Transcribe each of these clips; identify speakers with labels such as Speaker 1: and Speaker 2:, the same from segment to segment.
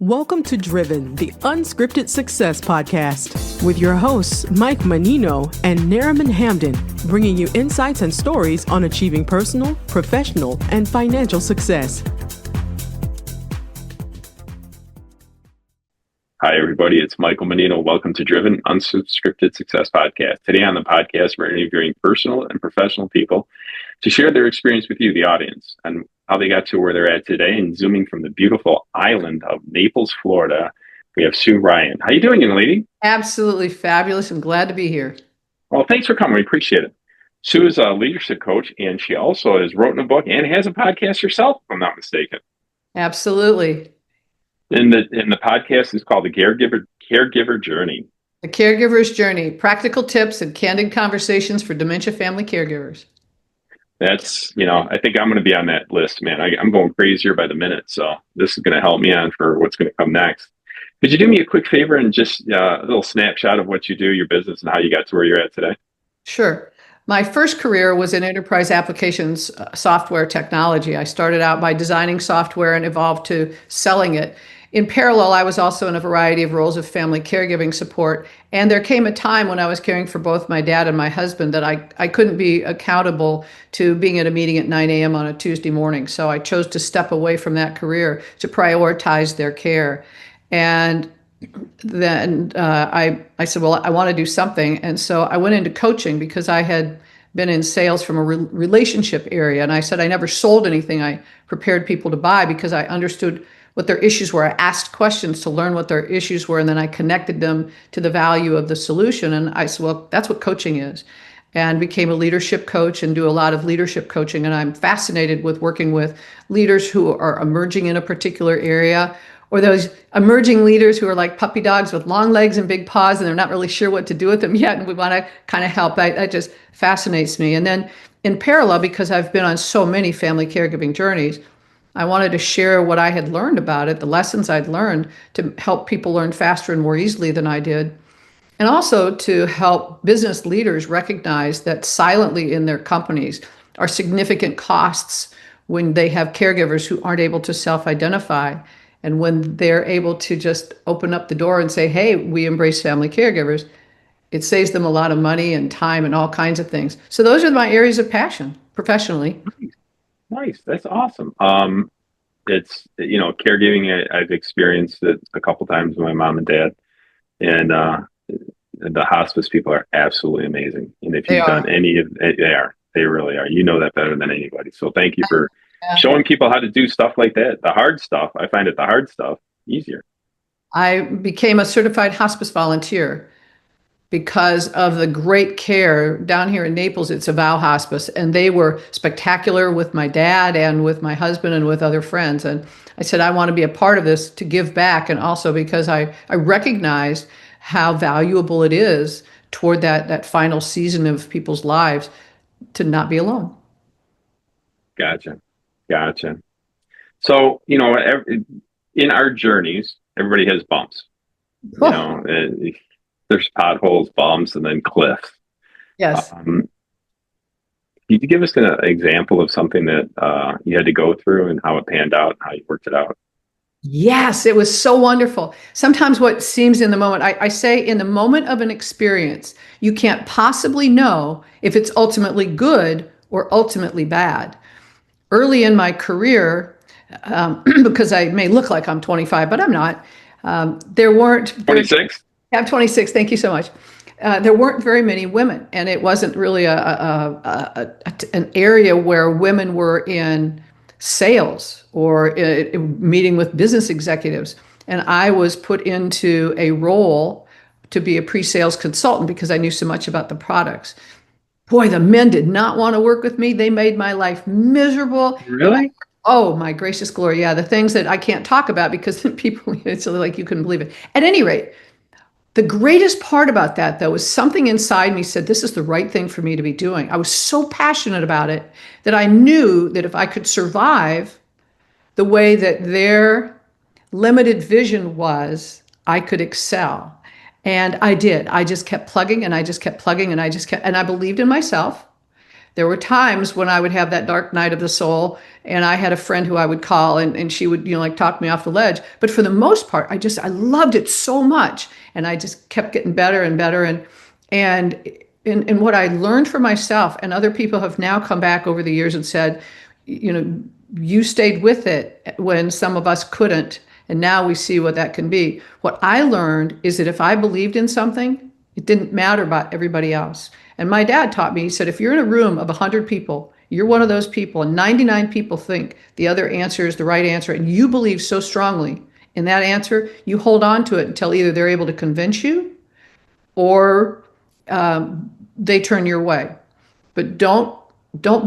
Speaker 1: Welcome to Driven, the Unscripted Success podcast, with your hosts, Mike Mannino and Nareman Hamdan, bringing you insights and stories on achieving personal, professional, and financial success.
Speaker 2: Hi, everybody. It's Michael Mannino. Welcome to Driven, Unscripted Success podcast. Today on the podcast, we're interviewing personal and professional people to share their experience with you, the audience, and how they got to where they're at today. And zooming from the beautiful island of Naples, Florida, we have Sue Ryan. How you doing, young lady?
Speaker 3: Absolutely fabulous. I'm glad to be here.
Speaker 2: Well, thanks for coming. We appreciate it. Sue is a leadership coach, and she also has written a book and has a podcast herself, if I'm not mistaken.
Speaker 3: Absolutely.
Speaker 2: And the podcast is called The Caregiver Journey.
Speaker 3: The Caregiver's Journey, practical tips and candid conversations for dementia family caregivers.
Speaker 2: That's, I think I'm going to be on that list, man. I'm going crazier by the minute. So this is going to help me on for what's going to come next. Could you do me a quick favor and just a little snapshot of what you do, your business, and how you got to where you're at today?
Speaker 3: Sure. My first career was in enterprise applications software technology. I started out by designing software and evolved to selling it. In parallel, I was also in a variety of roles of family caregiving support. And there came a time when I was caring for both my dad and my husband that I couldn't be accountable to being at a meeting at 9 a.m. on a Tuesday morning. So I chose to step away from that career to prioritize their care. And then I said, well, I want to do something. And so I went into coaching because I had been in sales from a relationship area. And I said, I never sold anything. I prepared people to buy because I understood what their issues were. I asked questions to learn what their issues were, and then I connected them to the value of the solution. And I said, well, that's what coaching is. And became a leadership coach and do a lot of leadership coaching. And I'm fascinated with working with leaders who are emerging in a particular area, or those emerging leaders who are like puppy dogs with long legs and big paws, and they're not really sure what to do with them yet. And we want to kind of help. That just fascinates me. And then in parallel, because I've been on so many family caregiving journeys, I wanted to share what I had learned about it, the lessons I'd learned, to help people learn faster and more easily than I did. And also to help business leaders recognize that silently in their companies are significant costs when they have caregivers who aren't able to self-identify. And when they're able to just open up the door and say, hey, we embrace family caregivers, it saves them a lot of money and time and all kinds of things. So those are my areas of passion professionally.
Speaker 2: Nice. That's awesome. It's, caregiving, I've experienced it a couple times with my mom and dad, and the hospice people are absolutely amazing. And if you've done any of it, they really are. You know that better than anybody. So thank you for showing people how to do stuff like that. The hard stuff, I find the hard stuff easier. I
Speaker 3: became a certified hospice volunteer because of the great care down here in Naples. It's a vow hospice, and they were spectacular with my dad and with my husband and with other friends. And I said, I want to be a part of this to give back. And also because I recognized how valuable it is toward that final season of people's lives to not be alone.
Speaker 2: Gotcha. So, in our journeys, everybody has bumps. There's potholes, bumps, and then cliffs.
Speaker 3: Yes.
Speaker 2: Can you give us an example of something that you had to go through and how it panned out, how you worked it out?
Speaker 3: Yes, it was so wonderful. Sometimes what seems in the moment, I say in the moment of an experience, you can't possibly know if it's ultimately good or ultimately bad. Early in my career, because I may look like I'm 25, but I'm not, there weren't...
Speaker 2: 26?
Speaker 3: I'm 26. Thank you so much. There weren't very many women, and it wasn't really an area where women were in sales or meeting with business executives. And I was put into a role to be a pre-sales consultant because I knew so much about the products. Boy, the men did not want to work with me. They made my life miserable.
Speaker 2: Really?
Speaker 3: Oh, my gracious glory. Yeah, the things that I can't talk about because people, it's like you couldn't believe it. At any rate, the greatest part about that, though, is something inside me said, this is the right thing for me to be doing. I was so passionate about it that I knew that if I could survive the way that their limited vision was, I could excel. And I did. I just kept plugging and I just kept plugging and and I believed in myself There were times when I would have that dark night of the soul, and I had a friend who I would call, and she would, like talk me off the ledge. But for the most part, I loved it so much, and I just kept getting better and better. And what I learned for myself, and other people have now come back over the years and said, you stayed with it when some of us couldn't, and now we see what that can be. What I learned is that if I believed in something, it didn't matter about everybody else. And my dad taught me, he said, if you're in a room of 100 people, you're one of those people, and 99 people think the other answer is the right answer, and you believe so strongly in that answer, you hold on to it until either they're able to convince you or they turn your way. But don't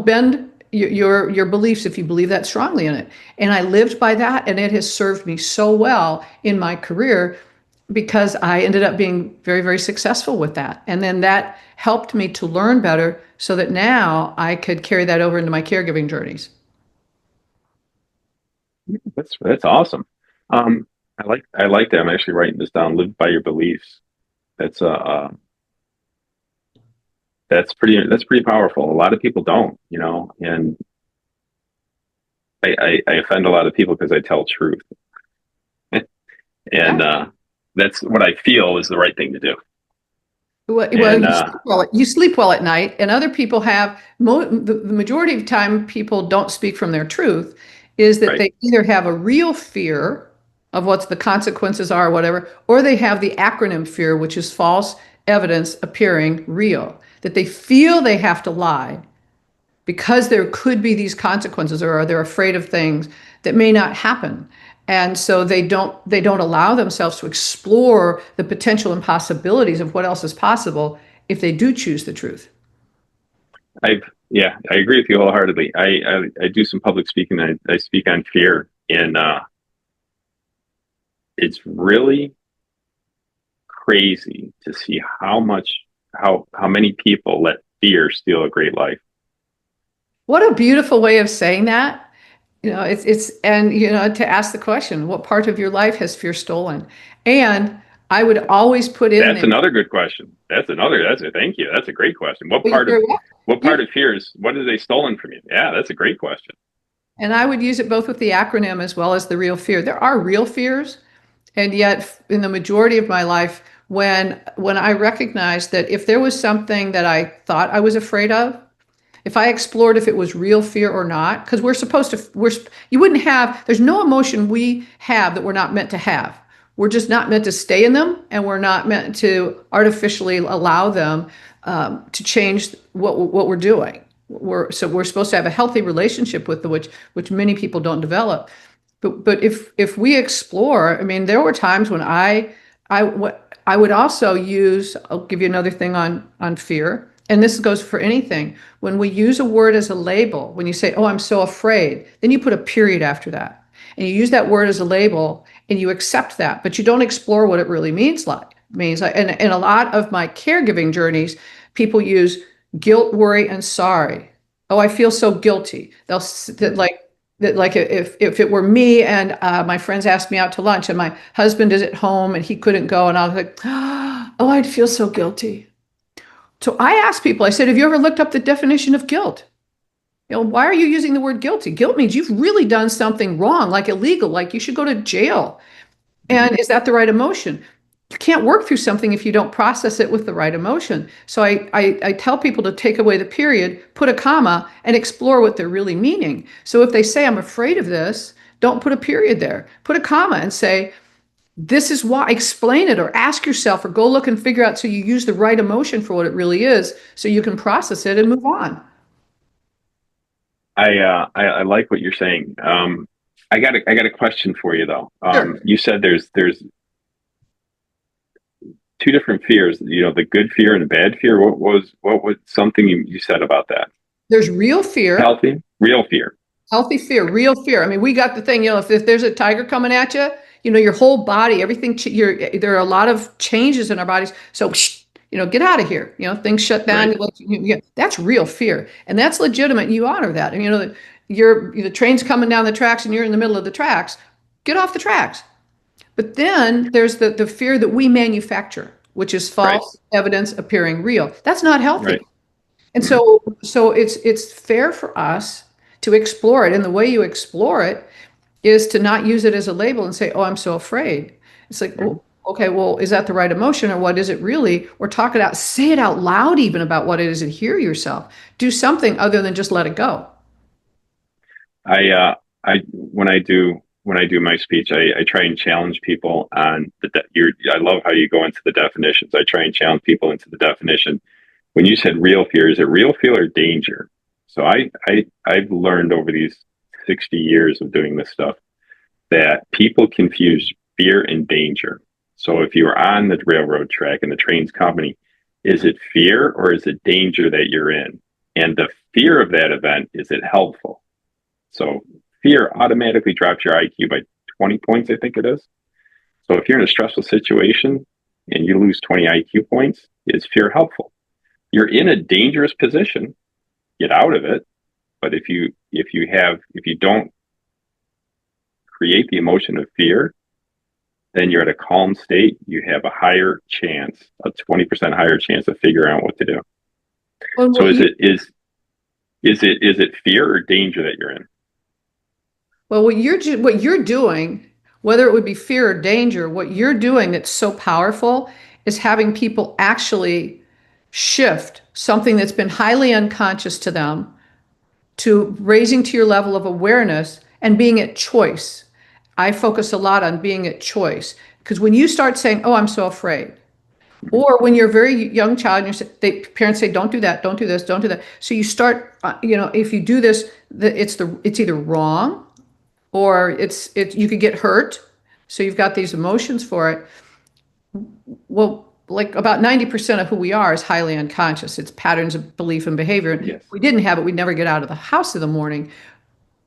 Speaker 3: bend your beliefs if you believe that strongly in it. And I lived by that, and it has served me so well in my career, because I ended up being very, very successful with that. And then that helped me to learn better so that now I could carry that over into my caregiving journeys.
Speaker 2: That's awesome. I like that. I'm actually writing this down. Live by your beliefs. That's pretty powerful. A lot of people don't, and I offend a lot of people because I tell truth. And that's what I feel is the right thing to do.
Speaker 3: Well, you sleep well at night, and other people have, the majority of the time people don't speak from their truth, is that they either have a real fear of what the consequences are or whatever, or they have the acronym fear, which is false evidence appearing real, that they feel they have to lie because there could be these consequences, or they're afraid of things that may not happen. And so they don't allow themselves to explore the potential and possibilities of what else is possible if they do choose the truth.
Speaker 2: I agree with you wholeheartedly. I do some public speaking. I speak on fear, and it's really crazy to see how many people let fear steal a great life.
Speaker 3: What a beautiful way of saying that. To ask the question, what part of your life has fear stolen? And I would always put in
Speaker 2: That's another good question. Thank you. That's a great question. What part of fear is, what have they stolen from you? Yeah, that's a great question.
Speaker 3: And I would use it both with the acronym as well as the real fear. There are real fears. And yet in the majority of my life, when I recognized that if there was something that I thought I was afraid of, if I explored if it was real fear or not, because there's no emotion we have that we're not meant to have. We're just not meant to stay in them, and we're not meant to artificially allow them to change what we're doing. We're supposed to have a healthy relationship with which many people don't develop. But if we explore, I mean, there were times when I would also use, I'll give you another thing on fear. And this goes for anything. When we use a word as a label, when you say, oh, I'm so afraid, then you put a period after that. And you use that word as a label and you accept that, but you don't explore what it really means. And in a lot of my caregiving journeys, people use guilt, worry, and sorry. Oh, I feel so guilty. If it were me and my friends asked me out to lunch and my husband is at home and he couldn't go, and I was like, oh, I'd feel so guilty. So I asked people, I said, have you ever looked up the definition of guilt? Why are you using the word guilty? Guilt means you've really done something wrong, like illegal, like you should go to jail. And is that the right emotion? You can't work through something if you don't process it with the right emotion. So I tell people to take away the period, put a comma, and explore what they're really meaning. So if they say, I'm afraid of this, don't put a period there. Put a comma and say, this is why. Explain it, or ask yourself, or go look and figure out so you use the right emotion for what it really is, so you can process it and move on.
Speaker 2: I like what you're saying. I got a question for you though.
Speaker 3: Sure.
Speaker 2: You said there's two different fears, the good fear and the bad fear. What was something you said about that?
Speaker 3: There's real fear.
Speaker 2: Healthy, real fear.
Speaker 3: Healthy fear, real fear. I mean, we got the thing, if there's a tiger coming at you, your whole body, everything, there are a lot of changes in our bodies. So, get out of here. Things shut down. Right. That's real fear. And that's legitimate. You honor that. And the train's coming down the tracks and you're in the middle of the tracks. Get off the tracks. But then there's the fear that we manufacture, which is false evidence appearing real. That's not healthy.
Speaker 2: Right.
Speaker 3: And so it's fair for us to explore it. And the way you explore it is to not use it as a label and say, oh, I'm so afraid. It's like, oh, okay, well, is that the right emotion or what is it really? Or talk it out, say it out loud even about what it is and hear yourself. Do something other than just let it go.
Speaker 2: When I do my speech, I try and challenge people on I love how you go into the definitions. I try and challenge people into the definition. When you said real fear, is it real fear or danger? So I've learned over these 60 years of doing this stuff that people confuse fear and danger. So if you're on the railroad track and the train's coming, is it fear or is it danger that you're in? And the fear of that event, is it helpful? So fear automatically drops your IQ by 20 points, I think it is. So if you're in a stressful situation and you lose 20 IQ points, is fear helpful? You're in a dangerous position, get out of it. But if you don't create the emotion of fear, then you're at a calm state. You have a 20% higher chance of figuring out what to do. Well, so is it fear or danger that you're in?
Speaker 3: Well, what you're doing, whether it would be fear or danger, what you're doing that's so powerful is having people actually shift something that's been highly unconscious to them to raising to your level of awareness and being at choice. I focus a lot on being at choice because when you start saying, "Oh, I'm so afraid," or when you're a very young child and parents say, "Don't do that, don't do this, don't do that," so you start, if you do this, it's either wrong or you could get hurt. So you've got these emotions for it. Well, like about 90% of who we are is highly unconscious. It's patterns of belief and behavior.
Speaker 2: Yes.
Speaker 3: If we didn't have it, we'd never get out of the house in the morning.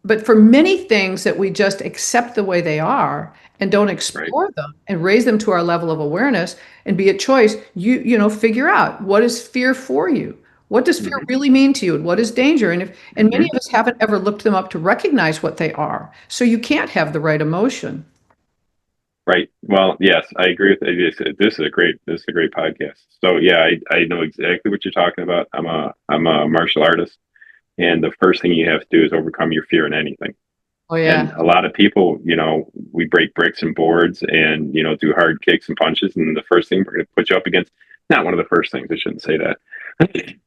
Speaker 3: But for many things that we just accept the way they are and don't explore them and raise them to our level of awareness and be a choice, you figure out what is fear for you. What does fear really mean to you? And what is danger? And many of us haven't ever looked them up to recognize what they are. So you can't have the right emotion.
Speaker 2: Right. Well, yes, I agree with you. This is a great podcast. So yeah, I know exactly what you're talking about. I'm a martial artist, and the first thing you have to do is overcome your fear in anything.
Speaker 3: Oh yeah.
Speaker 2: And a lot of people, we break bricks and boards and do hard kicks and punches, and the first thing we're going to put you up against, not one of the first things, I shouldn't say that.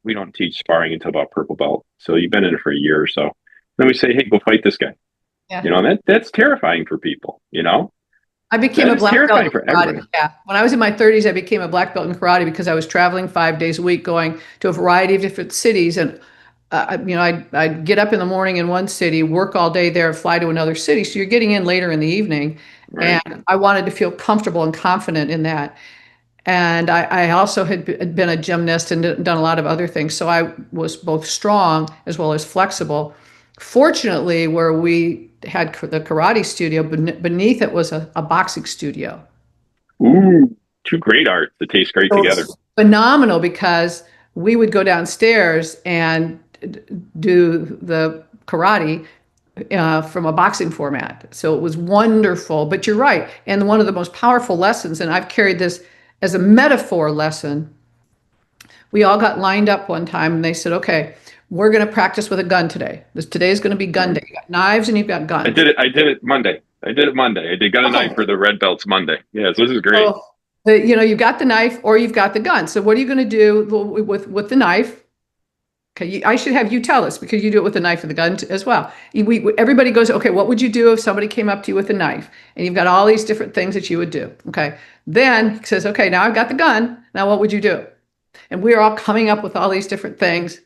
Speaker 2: We don't teach sparring until about purple belt. So you've been in it for a year or so. Then we say, hey, go fight this guy. Yeah. That's terrifying for people,
Speaker 3: I became a black belt in karate. Yeah. When I was in my 30s, I became a black belt in karate because I was traveling 5 days a week, going to a variety of different cities. And, I'd get up in the morning in one city, work all day there, fly to another city. So you're getting in later in the evening. Right. And I wanted to feel comfortable and confident in that. And I also had been a gymnast and done a lot of other things. So I was both strong as well as flexible. Fortunately, where we had the karate studio, beneath it was a boxing studio.
Speaker 2: Ooh, two great arts that taste great together.
Speaker 3: Phenomenal, because we would go downstairs and do the karate from a boxing format. So it was wonderful. But you're right. And one of the most powerful lessons, and I've carried this as a metaphor lesson, we all got lined up one time and they said, okay, we're going to practice with a gun today. Today's going to be gun day. You got knives and you've got guns.
Speaker 2: I did it Monday. I did gun and knife for the red belts Monday. Yes, this is great.
Speaker 3: So, you've got the knife or you've got the gun. So what are you going to do with the knife? Okay, I should have you tell us, because you do it with the knife and the gun as well. Everybody goes, okay, what would you do if somebody came up to you with a knife? And you've got all these different things that you would do. Okay, then he says, okay, now I've got the gun. Now what would you do? And we're all coming up with all these different things.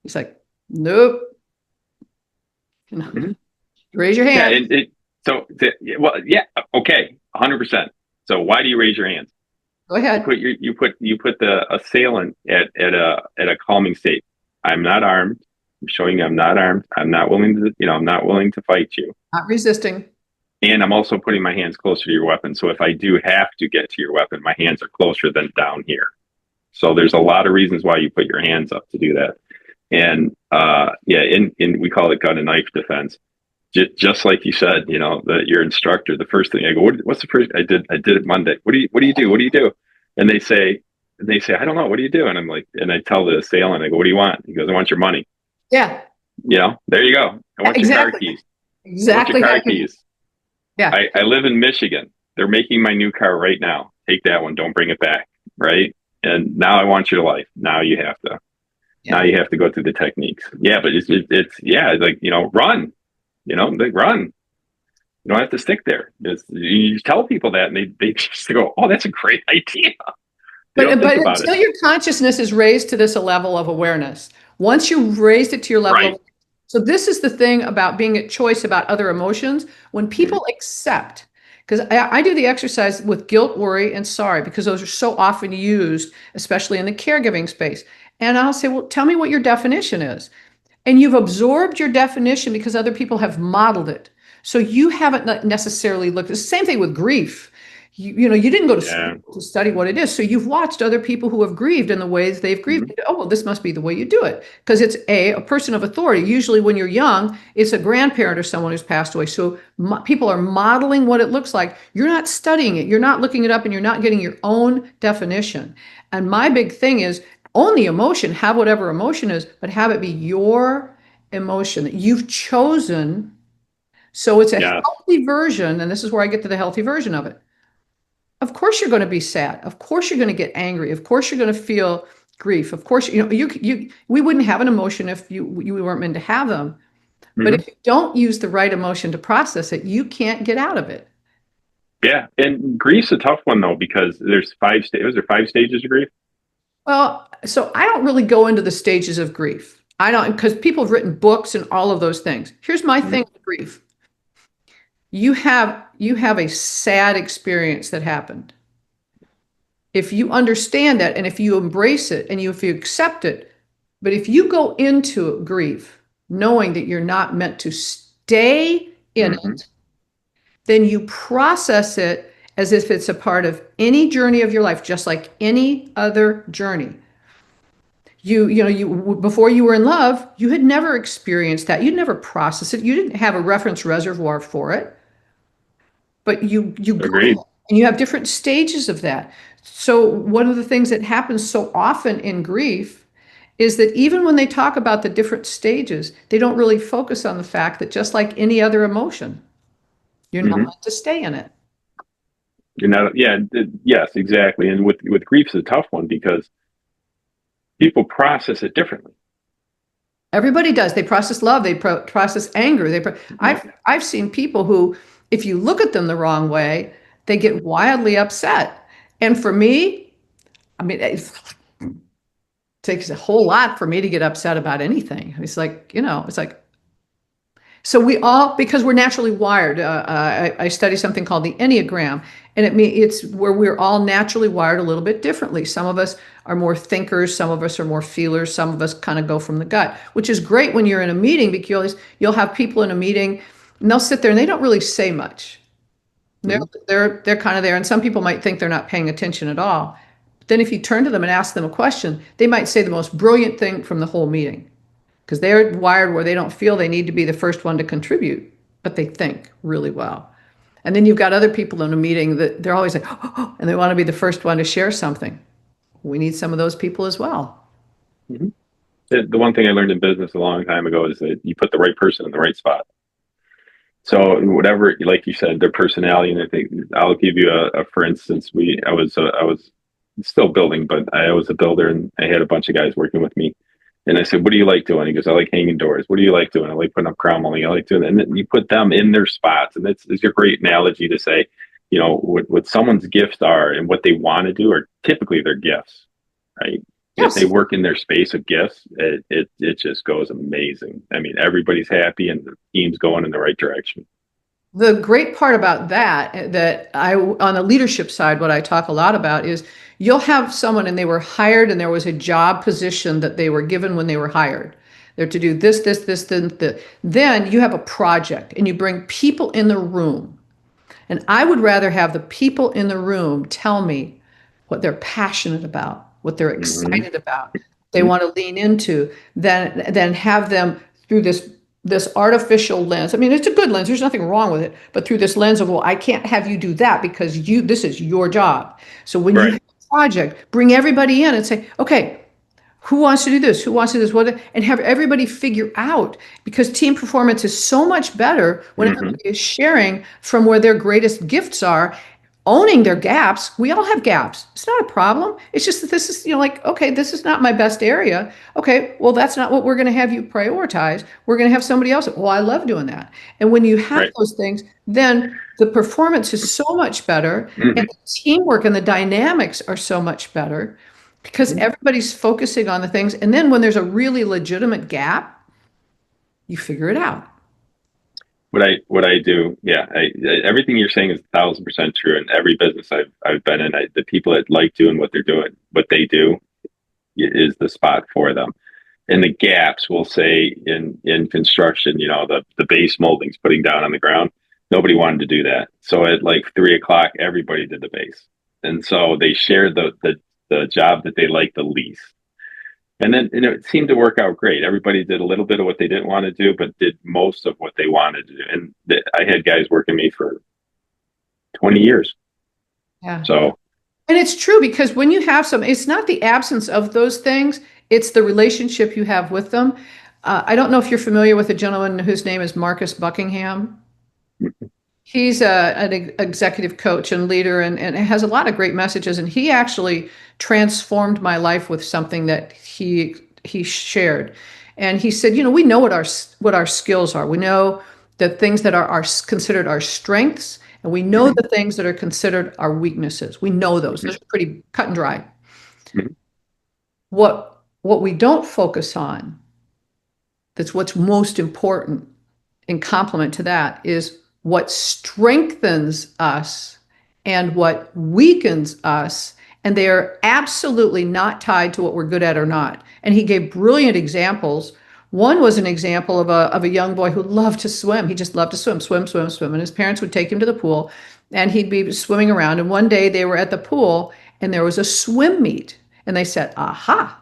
Speaker 3: He's like, nope. Raise your hand.
Speaker 2: Yeah, okay, 100%. So why do you raise your hands?
Speaker 3: Go ahead.
Speaker 2: You put the assailant at a calming state. I'm not armed. I'm showing you I'm not armed. I'm not willing to fight you.
Speaker 3: Not resisting.
Speaker 2: And I'm also putting my hands closer to your weapon. So if I do have to get to your weapon, my hands are closer than down here. So there's a lot of reasons why you put your hands up to do that. And we call it gun and knife defense. Just like you said, your instructor, the first thing I go, what's the first? I did it Monday. What do you do? And they say, And they say, I don't know, what do you do? And I'm like, and I tell the assailant, I go, what do you want? He goes, I want your money.
Speaker 3: Yeah,
Speaker 2: There you go. I want your car
Speaker 3: exactly.
Speaker 2: keys. I want your
Speaker 3: Exactly.
Speaker 2: car keys.
Speaker 3: Yeah.
Speaker 2: I live in Michigan. They're making my new car right now. Take that one. Don't bring it back. Right. And now I want your life. Now you have to. Now you have to go through the techniques. Yeah, but it's like, run. Like run. You don't have to stick there. You tell people that, and they just go, "Oh, that's a great idea." They don't think about
Speaker 3: until
Speaker 2: it.
Speaker 3: your consciousness is raised to this level of awareness, once you've raised it to your level
Speaker 2: Right.
Speaker 3: so this is the thing about being at choice about other emotions. When people accept, because I do the exercise with guilt, worry, and sorry, because those are so often used, especially in the caregiving space. And I'll say, well, tell me what your definition is. And you've absorbed your definition because other people have modeled it. So you haven't necessarily looked. It's the same thing with grief. You didn't go to school to study what it is. So you've watched other people who have grieved and the ways they've grieved. Oh, well, this must be the way you do it. Because it's a person of authority. Usually when you're young, it's a grandparent or someone who's passed away. So people are modeling what it looks like. You're not studying it. You're not looking it up, and you're not getting your own definition. And my big thing is own the emotion, have whatever emotion is, but have it be your emotion that you've chosen. So it's a healthy version. And this is where I get to the healthy version of it. Of course you're going to be sad. Of course you're going to get angry. Of course you're going to feel grief. Of course, we wouldn't have an emotion if you weren't meant to have them. But if you don't use the right emotion to process it, you can't get out of it.
Speaker 2: Yeah. And grief's a tough one though, because there's 5 stages. Was there 5 stages of grief?
Speaker 3: Well, so I don't really go into the stages of grief. I don't, because people have written books and all of those things. Here's my thing with grief. You have a sad experience that happened. If you understand that, and if you embrace it, and if you accept it, but if you go into grief knowing that you're not meant to stay in it, then you process it as if it's a part of any journey of your life, just like any other journey. You before you were in love, you had never experienced that. You'd never processed it. You didn't have a reference reservoir for it. But you
Speaker 2: Agreed.
Speaker 3: And you have different stages of that. So one of the things that happens so often in grief is that even when they talk about the different stages, they don't really focus on the fact that just like any other emotion, you're not meant to stay in it.
Speaker 2: You're not. Yeah. Yes, exactly. And with grief, it's a tough one because people process it differently.
Speaker 3: Everybody does. They process love. They process anger. I've seen people who, if you look at them the wrong way, they get wildly upset. And for me, I mean, it takes a whole lot for me to get upset about anything. It's like, so we all, because we're naturally wired. I study something called the Enneagram, and it's where we're all naturally wired a little bit differently. Some of us are more thinkers, some of us are more feelers, some of us kind of go from the gut, which is great when you're in a meeting because you'll have people in a meeting and they'll sit there and they don't really say much. They're kind of there, and some people might think they're not paying attention at all. But then if you turn to them and ask them a question, they might say the most brilliant thing from the whole meeting. Because they're wired where they don't feel they need to be the first one to contribute, but they think really well. And then you've got other people in a meeting that they're always like, oh, and they want to be the first one to share something. We need some of those people as well.
Speaker 2: The one thing I learned in business a long time ago is that you put the right person in the right spot. So whatever, like you said, their personality, and I think I'll give you a for instance, I was still building, but I was a builder, and I had a bunch of guys working with me. And I said, what do you like doing? He goes, I like hanging doors. What do you like doing? I like putting up crown molding. I like doing that. And then you put them in their spots. And it's a great analogy to say, what someone's gifts are and what they want to do are typically their gifts, right? Yes. If they work in their space of gifts, it just goes amazing. I mean, everybody's happy and the team's going in the right direction.
Speaker 3: The great part about that on the leadership side, what I talk a lot about is you'll have someone and they were hired and there was a job position that they were given when they were hired. They're to do this, then you have a project and you bring people in the room. And I would rather have the people in the room tell me what they're passionate about, what they're excited about, they want to lean into, than have them through this artificial lens. I mean, it's a good lens. There's nothing wrong with it. But through this lens of, well, I can't have you do that because this is your job. So when you have a project, bring everybody in and say, okay, who wants to do this? Who wants to do this? What? And have everybody figure out, because team performance is so much better when everybody is sharing from where their greatest gifts are, owning their gaps. We all have gaps. It's not a problem. It's just that this is, like, okay, this is not my best area. Okay, well, that's not what we're going to have you prioritize. We're going to have somebody else. Well, I love doing that. And when you have those things, then the performance is so much better, and the teamwork and the dynamics are so much better, because everybody's focusing on the things. And then when there's a really legitimate gap, you figure it out.
Speaker 2: What I do, everything you're saying is 1,000% true. In every business I've been in, the people that like doing what they do is the spot for them. And the gaps, we'll say in construction, the base moldings putting down on the ground, nobody wanted to do that. So at like 3:00, everybody did the base. And so they shared the job that they liked the least. And then it seemed to work out great. Everybody did a little bit of what they didn't want to do, but did most of what they wanted to do. And I had guys working me for 20 years.
Speaker 3: Yeah.
Speaker 2: So.
Speaker 3: And it's true, because when you have it's not the absence of those things, it's the relationship you have with them. I don't know if you're familiar with a gentleman whose name is Marcus Buckingham. He's an executive coach and leader, and has a lot of great messages. And he actually transformed my life with something that he shared. And he said, we know what our skills are. We know the things that are considered our strengths, and we know the things that are considered our weaknesses. We know those. Those are pretty cut and dry. What we don't focus on, that's what's most important in complement to that, is what strengthens us and what weakens us. And they are absolutely not tied to what we're good at or not. And he gave brilliant examples. One was an example of a young boy who loved to swim. He just loved to swim. And his parents would take him to the pool, and he'd be swimming around. And one day they were at the pool, and there was a swim meet. And they said, aha.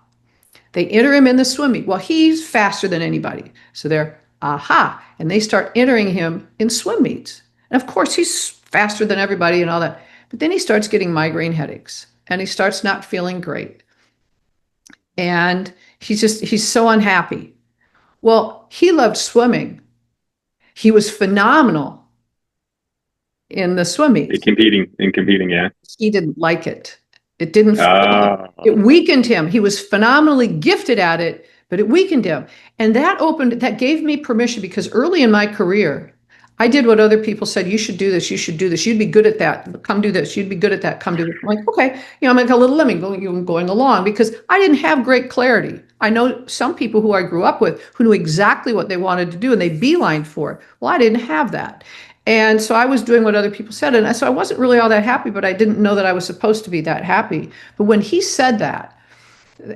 Speaker 3: They enter him in the swim meet. Well, he's faster than anybody. So they're, aha. And they start entering him in swim meets. And of course, he's faster than everybody and all that. But then he starts getting migraine headaches, and he starts not feeling great. And he's so unhappy. Well, he loved swimming. He was phenomenal in the swim meets.
Speaker 2: Competing, yeah.
Speaker 3: He didn't like it. It didn't, it weakened him. He was phenomenally gifted at it, but it weakened him. And that gave me permission, because early in my career, I did what other people said, you should do this, you should do this, you'd be good at that, come do this, you'd be good at that, come do this. I'm like, okay, I'm like a little lemming going along, because I didn't have great clarity. I know some people who I grew up with who knew exactly what they wanted to do, and they beelined for it. Well, I didn't have that. And so I was doing what other people said. And so I wasn't really all that happy, but I didn't know that I was supposed to be that happy. But when he said that,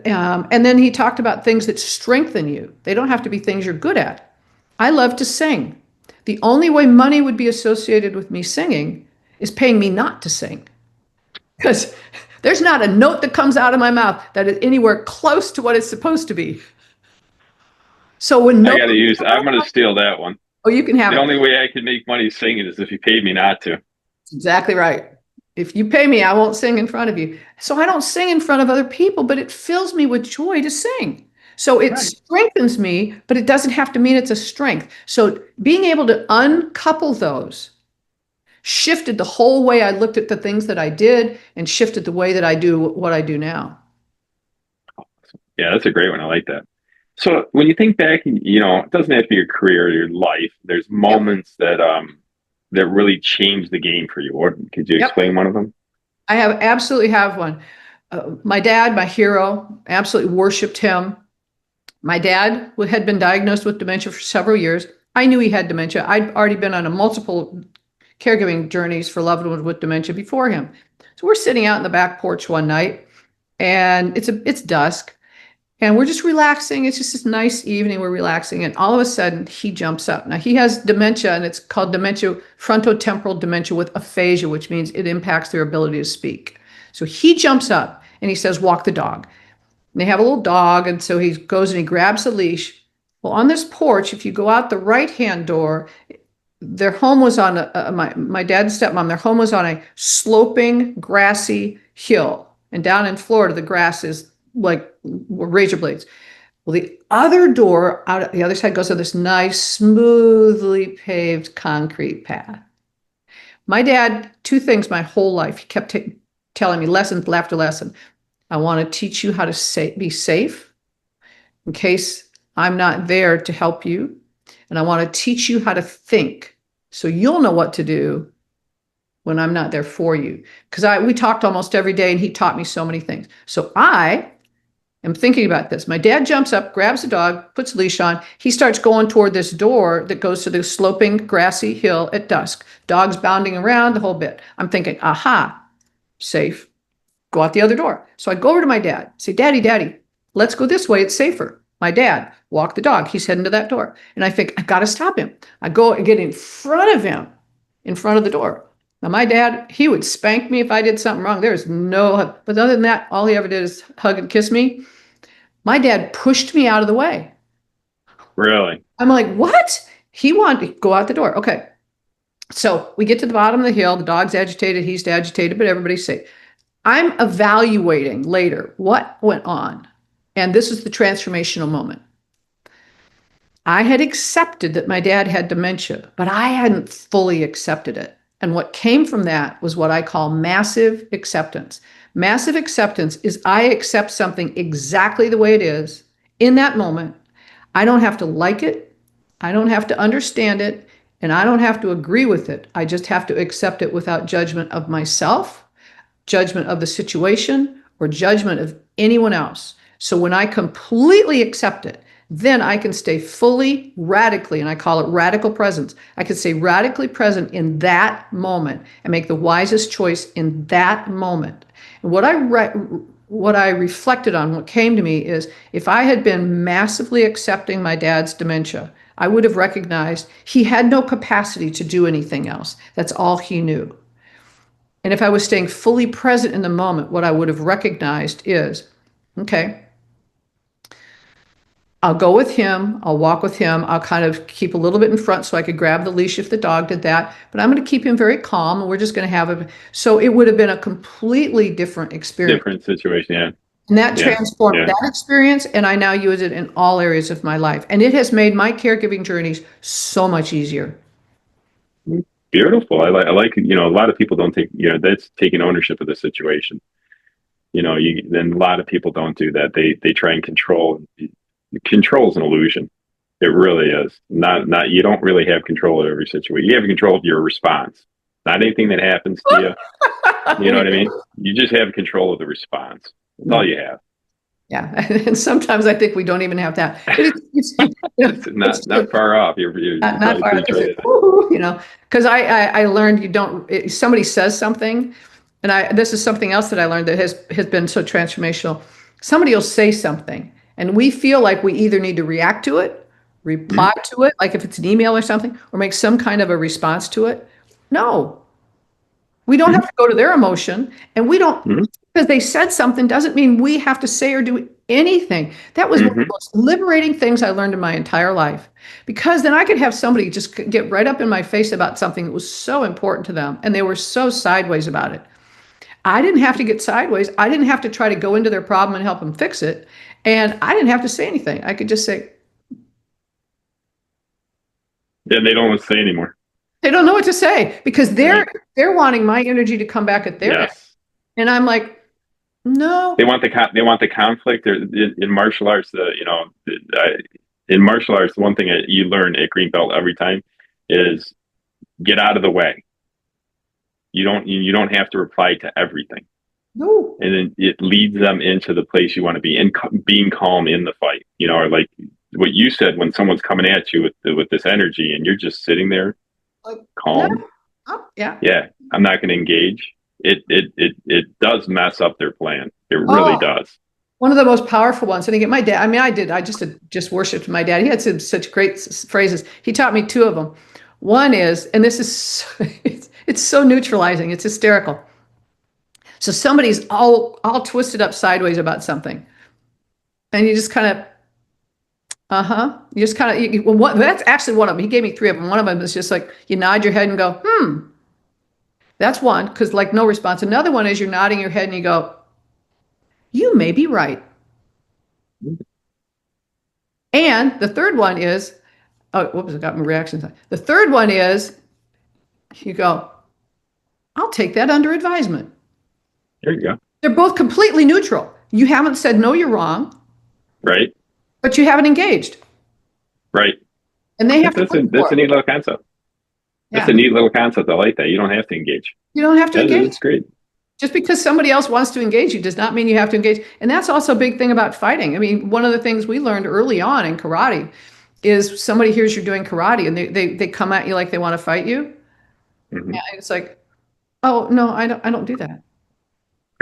Speaker 3: and then he talked about things that strengthen you, they don't have to be things you're good at. I love to sing. The only way money would be associated with me singing is paying me not to sing. Because there's not a note that comes out of my mouth that is anywhere close to what it's supposed to be. So when
Speaker 2: I'm going to steal that one.
Speaker 3: Oh, you can have it.
Speaker 2: The only way I can make money singing is if you paid me not to.
Speaker 3: That's exactly right. If you pay me, I won't sing in front of you. So I don't sing in front of other people, but it fills me with joy to sing. So it strengthens me, but it doesn't have to mean it's a strength. So being able to uncouple those shifted the whole way I looked at the things that I did, and shifted the way that I do what I do now.
Speaker 2: Yeah, that's a great one. I like that. So when you think back, it doesn't have to be your career or your life. There's moments that really changed the game for you. Could you explain one of them?
Speaker 3: I absolutely have one. My dad, my hero, absolutely worshipped him. My dad had been diagnosed with dementia for several years. I knew he had dementia. I'd already been on multiple caregiving journeys for loved ones with dementia before him. So we're sitting out in the back porch one night, and it's dusk. And we're just relaxing. It's just this nice evening. We're relaxing. And all of a sudden, he jumps up. Now, he has dementia, and it's called frontotemporal dementia with aphasia, which means it impacts their ability to speak. So he jumps up, and he says, walk the dog. And they have a little dog, and so he goes and he grabs a leash. Well, on this porch, if you go out the right-hand door, their home was on my dad and stepmom. Their home was on a sloping, grassy hill. And down in Florida, the grass is like razor blades. Well, the other door out the other side goes to this nice, smoothly paved concrete path. My dad, two things my whole life, he kept telling me lesson after lesson. I want to teach you how to be safe in case I'm not there to help you. And I want to teach you how to think so you'll know what to do when I'm not there for you. Because we talked almost every day and he taught me so many things. So I am thinking about this. My dad jumps up, grabs the dog, puts a leash on. He starts going toward this door that goes to the sloping grassy hill at dusk. Dog's bounding around, the whole bit. I'm thinking, aha, safe. Go out the other door. So I go over to my dad, say, Daddy, let's go this way. It's safer. My dad, walk the dog. He's heading to that door. And I think, I got to stop him. I go and get in front of him, in front of the door. Now, my dad, he would spank me if I did something wrong. There's no, but other than that, all he ever did is hug and kiss me. My dad pushed me out of the way.
Speaker 2: Really?
Speaker 3: I'm like, what? He wanted to go out the door. Okay. So we get to the bottom of the hill. The dog's agitated. He's agitated, but everybody's safe. I'm evaluating later what went on. And this is the transformational moment. I had accepted that my dad had dementia, but I hadn't fully accepted it. And what came from that was what I call massive acceptance. Massive acceptance is I accept something exactly the way it is in that moment. I don't have to like it. I don't have to understand it. And I don't have to agree with it. I just have to accept it without judgment of myself, judgment of the situation, or judgment of anyone else. So when I completely accept it, then I can stay fully, radically, and I call it radical presence. I can stay radically present in that moment and make the wisest choice in that moment. And what I reflected on, what came to me is if I had been massively accepting my dad's dementia, I would have recognized he had no capacity to do anything else. That's all he knew. And if I was staying fully present in the moment, what I would have recognized is, okay, I'll go with him. I'll walk with him. I'll kind of keep a little bit in front so I could grab the leash if the dog did that. But I'm going to keep him very calm, and we're just going to have so it would have been a completely different experience.
Speaker 2: Different situation, yeah.
Speaker 3: And that transformed that experience, and I now use it in all areas of my life. And it has made my caregiving journeys so much easier.
Speaker 2: Beautiful. I like, a lot of people don't take, that's taking ownership of the situation. Then a lot of people don't do that. They try and control. Control is an illusion. It really is. Not you don't really have control of every situation. You have control of your response. Not anything that happens to you. You know what I mean? You just have control of the response. That's all you have.
Speaker 3: Yeah. And sometimes I think we don't even have that.
Speaker 2: It's not far off. You're
Speaker 3: not far off. Because I learned somebody says something, and this is something else that I learned that has been so transformational. Somebody will say something, and we feel like we either need to react to it, reply to it, like if it's an email or something, or make some kind of a response to it. No, we don't have to go to their emotion, and we don't, because they said something doesn't mean we have to say or do anything. That was one of the most liberating things I learned in my entire life, because then I could have somebody just get right up in my face about something that was so important to them, and they were so sideways about it. I didn't have to get sideways. I didn't have to try to go into their problem and help them fix it. And I didn't have to say anything. I could just say.
Speaker 2: Yeah, they don't want to say anymore.
Speaker 3: They don't know what to say because they're wanting my energy to come back at their end. And I'm like, no.
Speaker 2: They want the conflict. In martial arts, in martial arts, the one thing that you learn at green belt every time is get out of the way. You don't have to reply to everything.
Speaker 3: No.
Speaker 2: And then it leads them into the place you want to be, and being calm in the fight. Or like what you said, when someone's coming at you with this energy, and you're just sitting there, calm.
Speaker 3: Yeah.
Speaker 2: I'm not going to engage. It does mess up their plan. It really does.
Speaker 3: One of the most powerful ones. And again, my dad. I just worshipped my dad. He had such great phrases. He taught me two of them. One is, and this is, it's so neutralizing. It's hysterical. So somebody's all twisted up sideways about something, and you just kind of, you just kind of, that's actually one of them. He gave me three of them. One of them is just like, you nod your head and go, That's one, because like no response. Another one is you're nodding your head and you go, You may be right. And the third one is, oh, whoops, I got my reactions. The third one is, you go, I'll take that under advisement.
Speaker 2: There you go.
Speaker 3: They're both completely neutral. You haven't said, no, you're wrong.
Speaker 2: Right.
Speaker 3: But you haven't engaged.
Speaker 2: Right.
Speaker 3: And they have
Speaker 2: that's a neat little concept. That's a neat little concept. I like that. You don't have to engage.
Speaker 3: You don't have to engage.
Speaker 2: That's great.
Speaker 3: Just because somebody else wants to engage you does not mean you have to engage. And that's also a big thing about fighting. I mean, one of the things we learned early on in karate is somebody hears you're doing karate and they come at you like they want to fight you. Mm-hmm. And it's like, oh, no, I don't do that.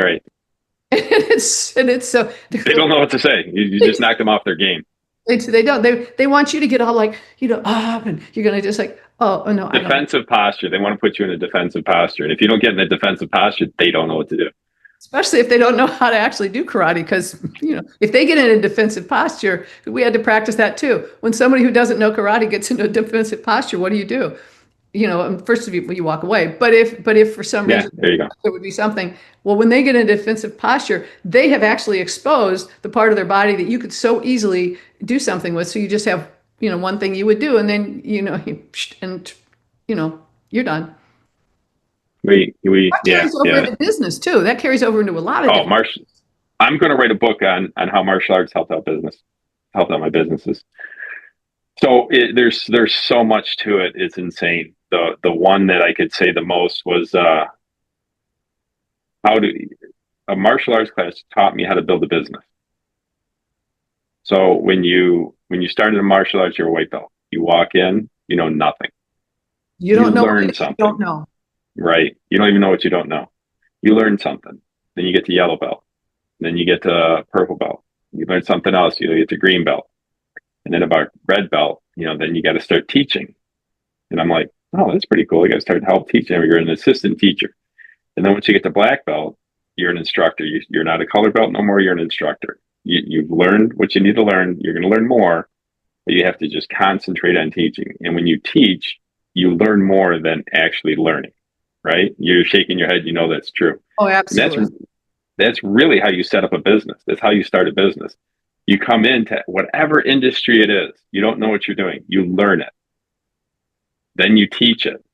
Speaker 2: Right.
Speaker 3: And it's so
Speaker 2: they don't know what to say. You just knock them off their game.
Speaker 3: They don't. They want you to get all like, up, and you're going to just like, oh no.
Speaker 2: Defensive posture. They want to put you in a defensive posture. And if you don't get in a defensive posture, they don't know what to do.
Speaker 3: Especially if they don't know how to actually do karate, because, if they get in a defensive posture, we had to practice that too. When somebody who doesn't know karate gets into a defensive posture, what do? First of all, you walk away. But if for some reason there would be something, well, when they get in a defensive posture, they have actually exposed the part of their body that you could so easily do something with. So you just have, one thing you would do, and then, you're done.
Speaker 2: That
Speaker 3: carries over into business too. That carries over into a lot of
Speaker 2: I'm going to write a book on how martial arts helped out my businesses. So there's so much to it. It's insane. The one that I could say the most was a martial arts class taught me how to build a business. So when you start in martial arts, you're a white belt. You walk in, you know nothing.
Speaker 3: You don't know
Speaker 2: learn something.
Speaker 3: You don't know.
Speaker 2: Right. You don't even know what you don't know. You learn something. Then you get to yellow belt. Then you get to purple belt. You learn something else. You get to green belt. And then about red belt, then you got to start teaching. And I'm like, oh, that's pretty cool. You got to start to help teach. You're an assistant teacher. And then once you get to black belt, you're an instructor. You're not a color belt no more. You're an instructor. You've learned what you need to learn. You're going to learn more, but you have to just concentrate on teaching. And when you teach, you learn more than actually learning, right? You're shaking your head. That's true.
Speaker 3: Oh, absolutely.
Speaker 2: And that's really how you set up a business. That's how you start a business. You come into whatever industry it is. You don't know what you're doing. You learn it. Then you teach it.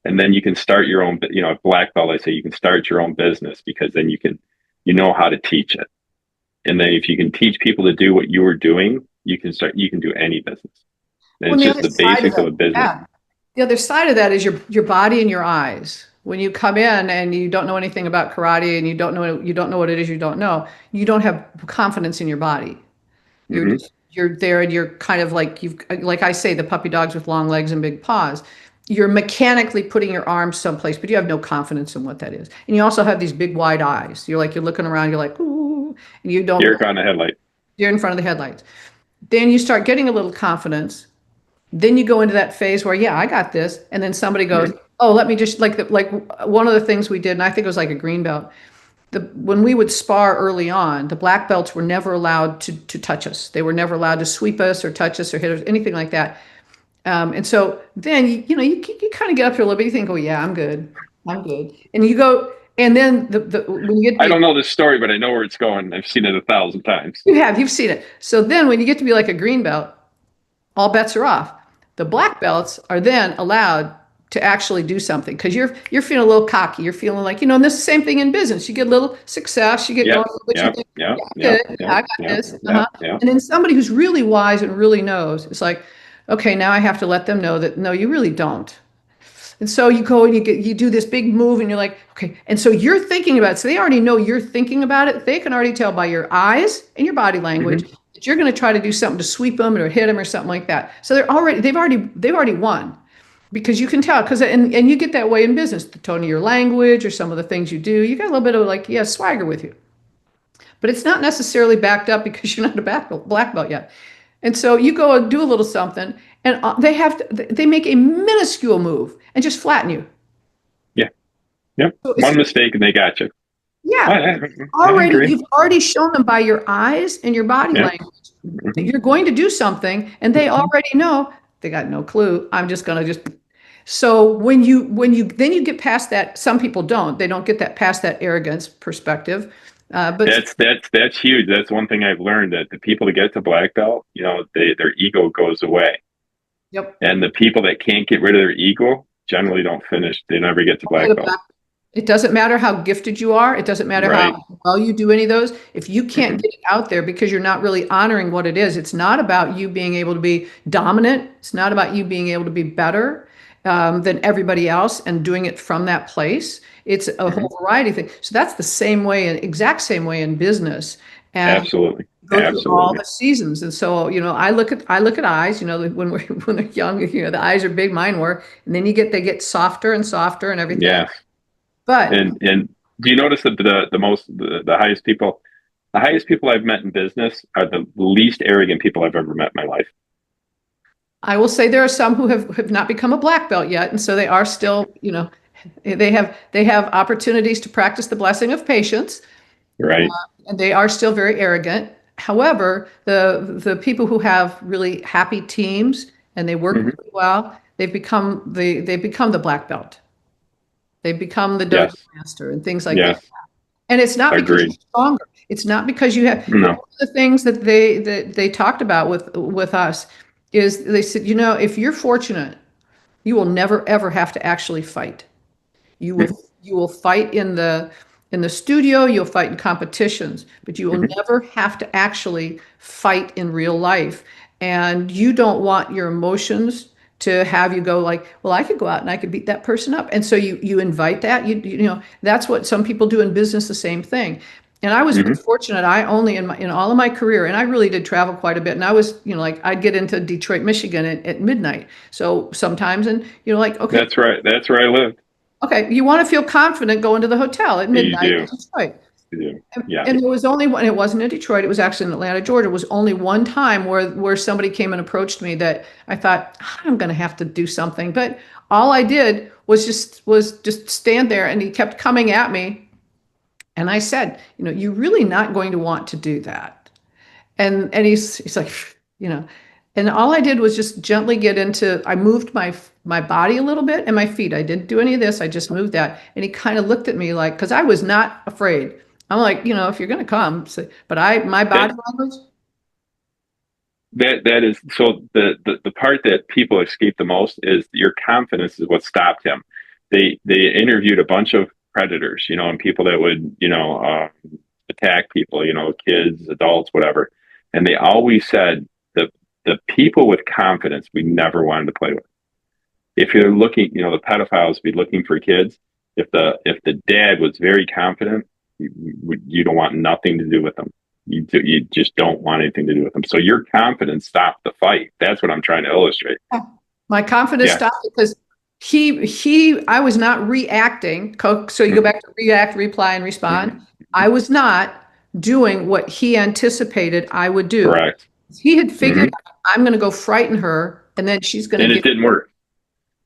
Speaker 2: And then you can start your own, at black belt, I say you can start your own business, because then you know how to teach it. And then if you can teach people to do what you were doing, you can do any business. And it's just the basics of a business.
Speaker 3: Yeah. The other side of that is your body and your eyes. When you come in and you don't know anything about karate and you don't know what it is you don't know, you don't have confidence in your body. You're there and you're kind of like I say, the puppy dogs with long legs and big paws. You're mechanically putting your arms someplace, but you have no confidence in what that is. And you also have these big wide eyes. You're looking around, you're like, ooh, and you don't.
Speaker 2: You're on the headlight.
Speaker 3: You're in front of the headlights. Then you start getting a little confidence. Then you go into that phase where, I got this. And then somebody goes, oh, let me just like one of the things we did, and I think it was like a green belt. When we would spar early on, the black belts were never allowed to touch us. They were never allowed to sweep us or touch us or hit us, anything like that. And so then, you kind of get up here a little bit. You think, oh, yeah, I'm good. And you go, and then when you get
Speaker 2: I don't know this story, but I know where it's going. I've seen it 1,000 times.
Speaker 3: You've seen it. So then when you get to be like a green belt, all bets are off. The black belts are then allowed to actually do something, because you're feeling a little cocky. You're feeling like, and this is the same thing in business. You get a little success, you get going, but you think, I got this. And then somebody who's really wise and really knows, it's like, okay, now I have to let them know that, no, you really don't. And so you go and you do this big move and you're like, okay. And so you're thinking about it. So they already know you're thinking about it. They can already tell by your eyes and your body language that you're going to try to do something to sweep them or hit them or something like that. So they've already won, because you can tell, and you get that way in business, the tone of your language or some of the things you do, you got a little bit of swagger with you, but it's not necessarily backed up because you're not a black belt yet. And so you go and do a little something, and they make a minuscule move and just flatten you.
Speaker 2: Yeah. Yep. So one mistake and they got you.
Speaker 3: Yeah. You've already shown them by your eyes and your body language that you're going to do something, and they already know. They got no clue. I'm just going to So when you get past that, some people don't. They don't get that past that arrogance perspective. But
Speaker 2: that's huge. That's one thing I've learned, that the people that get to black belt, their ego goes away.
Speaker 3: yep.
Speaker 2: And the people that can't get rid of their ego generally don't finish. They never get to black belt.
Speaker 3: It doesn't matter how gifted you are. It doesn't matter
Speaker 2: Right.
Speaker 3: how well you do any of those. If you can't get it out there because you're not really honoring what it is, it's not about you being able to be dominant. It's not about you being able to be better than everybody else and doing it from that place. It's a whole variety of things. So that's the same way, exact same way in business. And
Speaker 2: Absolutely.
Speaker 3: go through all the seasons. And so, I look at eyes, when they're young, the eyes are big, mine were, and then they get softer and softer and everything.
Speaker 2: Yeah.
Speaker 3: But
Speaker 2: and do you notice that the highest people I've met in business are the least arrogant people I've ever met in my life?
Speaker 3: I will say there are some who have not become a black belt yet, and so they are still, they have opportunities to practice the blessing of patience.
Speaker 2: Right.
Speaker 3: And they are still very arrogant. However, the people who have really happy teams and they work really well, they've become the black belt. They become the dojo master and things like that. And it's not because you're stronger. It's not because you have one of the things that they talked about with us is they said, if you're fortunate, you will never ever have to actually fight. You will fight in the studio, you'll fight in competitions, but you will never have to actually fight in real life. And you don't want your emotions to have you go like, well, I could go out and I could beat that person up. And so you invite that, that's what some people do in business, the same thing. And I was fortunate. I only in all of my career, and I really did travel quite a bit. And I was, I'd get into Detroit, Michigan at midnight. So sometimes, and okay.
Speaker 2: That's right. That's where I lived.
Speaker 3: Okay. You want to feel confident going to the hotel at midnight in Detroit.
Speaker 2: Yeah.
Speaker 3: And there was only one, it wasn't in Detroit, it was actually in Atlanta, Georgia. It was only one time where somebody came and approached me that I thought, I'm going to have to do something. But all I did was just stand there, and he kept coming at me. And I said, you're really not going to want to do that. And he's like, and all I did was just gently I moved my body a little bit and my feet. I didn't do any of this. I just moved that. And he kind of looked at me like, because I was not afraid. I'm like, if you're going to come, but my body language.
Speaker 2: That is, so the part that people escape the most is your confidence is what stopped him. They interviewed a bunch of predators, and people that would, attack people, kids, adults, whatever. And they always said that the people with confidence we never wanted to play with. If you're looking, the pedophiles be looking for kids. If the dad was very confident, you don't want nothing to do with them. You just don't want anything to do with them. So your confidence stopped the fight. That's what I'm trying to illustrate.
Speaker 3: My confidence stopped because I was not reacting. So you go back to react, reply, and respond. I was not doing what he anticipated I would do.
Speaker 2: Correct.
Speaker 3: He had figured out, I'm going to go frighten her, and then she's going to.
Speaker 2: And it didn't work.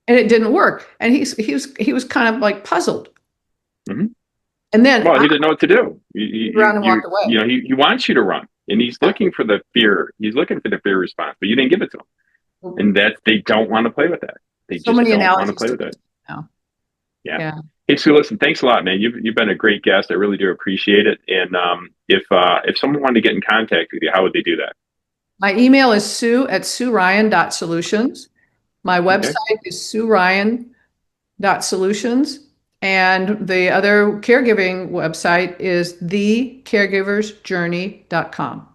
Speaker 3: And it didn't work. And he was kind of like puzzled. And then,
Speaker 2: he didn't know what to do. He
Speaker 3: ran and walked away.
Speaker 2: He wants you to run, and he's looking for the fear. He's looking for the fear response, but you didn't give it to him, and they don't want to play with that. They
Speaker 3: so
Speaker 2: just
Speaker 3: many
Speaker 2: don't
Speaker 3: analogies
Speaker 2: want to play with that.
Speaker 3: Now.
Speaker 2: Yeah. Hey, Sue, listen, thanks a lot, man. You've been a great guest. I really do appreciate it. And if someone wanted to get in contact with you, how would they do that?
Speaker 3: My email is sue@sueryan.solutions. My website is sueryan.solutions. And the other caregiving website is thecaregiversjourney.com.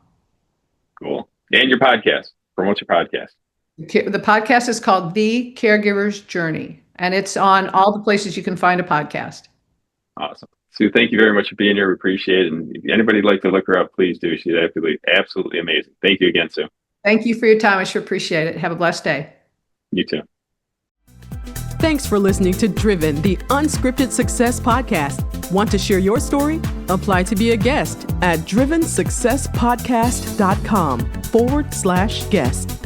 Speaker 2: Cool. And your podcast. Promote your podcast.
Speaker 3: The podcast is called The Caregiver's Journey, and it's on all the places you can find a podcast.
Speaker 2: Awesome. Sue, thank you very much for being here. We appreciate it. And if anybody would like to look her up, please do. She's absolutely amazing. Thank you again, Sue.
Speaker 3: Thank you for your time. I sure appreciate it. Have a blessed day.
Speaker 2: You too.
Speaker 1: Thanks for listening to Driven, the Unscripted Success Podcast. Want to share your story? Apply to be a guest at drivensuccesspodcast.com/guest.